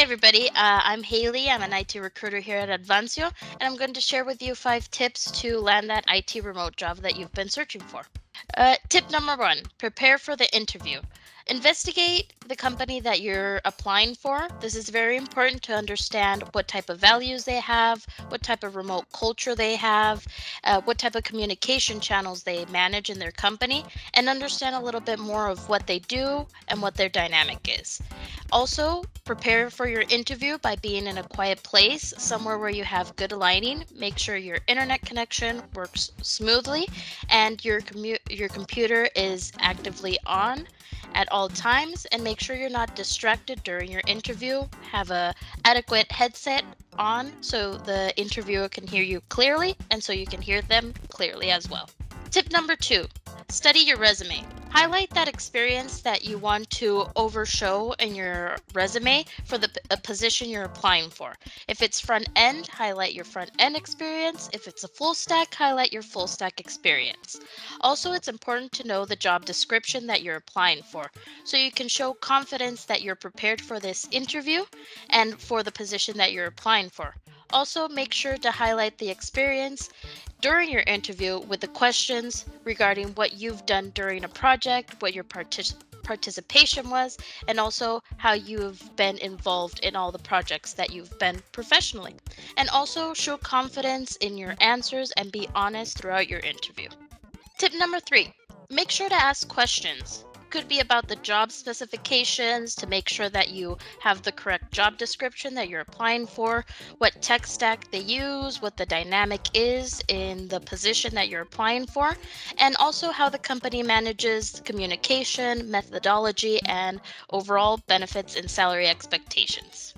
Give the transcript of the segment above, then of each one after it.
everybody. I'm Hayley. I'm an IT recruiter here at Advancio, and I'm going to share with you 5 tips to land that IT remote job that you've been searching for. Tip number 1, prepare for the interview. Investigate the company that you're applying for. This is very important to understand what type of values they have, what type of remote culture they have, what type of communication channels they manage in their company, and understand a little bit more of what they do and what their dynamic is. Also, prepare for your interview by being in a quiet place, somewhere where you have good lighting. Make sure your internet connection works smoothly and your computer is actively on at all times, and make sure you're not distracted during your interview. Have a adequate headset on so the interviewer can hear you clearly and so you can hear them clearly as well. Tip number 2, study your resume. Highlight that experience that you want to overshow in your resume for the position you're applying for. If it's front end, highlight your front end experience. If it's a full stack, highlight your full stack experience. Also, it's important to know the job description that you're applying for so you can show confidence that you're prepared for this interview and for the position that you're applying for. Also, make sure to highlight the experience during your interview with the questions regarding what you've done during a project, what your participation was, and also how you've been involved in all the projects that you've been professionally. And also show confidence in your answers and be honest throughout your interview. Tip number 3, make sure to ask questions. Could be about the job specifications to make sure that you have the correct job description that you're applying for, what tech stack they use, what the dynamic is in the position that you're applying for, and also how the company manages communication, methodology, and overall benefits and salary expectations.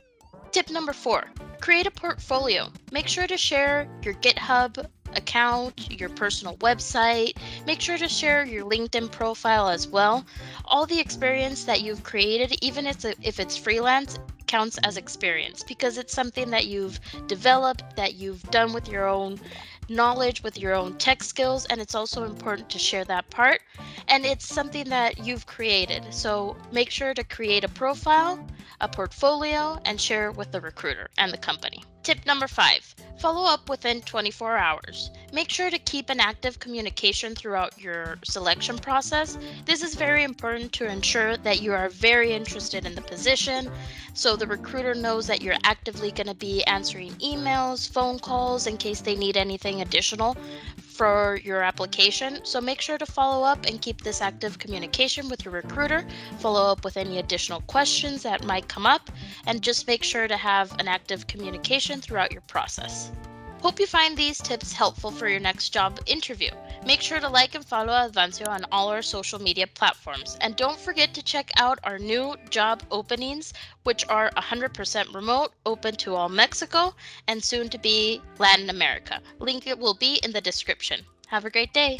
Tip number 4, create a portfolio. Make sure to share your GitHub account, your personal website. Make sure to share your LinkedIn profile as well. All the experience that you've created, even if it's freelance, counts as experience because it's something that you've developed, that you've done with your own knowledge, with your own tech skills, and it's also important to share that part. And it's something that you've created. So make sure to create a profile, a portfolio, and share it with the recruiter and the company. Tip number 5, follow up within 24 hours. Make sure to keep an active communication throughout your selection process. This is very important to ensure that you are very interested in the position, so the recruiter knows that you're actively going to be answering emails, phone calls in case they need anything additional for your application. So make sure to follow up and keep this active communication with your recruiter. Follow up with any additional questions that might come up, and just make sure to have an active communication throughout your process. Hope you find these tips helpful for your next job interview. Make sure to like and follow Advancio on all our social media platforms. And don't forget to check out our new job openings, which are 100% remote, open to all Mexico, and soon to be Latin America. Link will be in the description. Have a great day.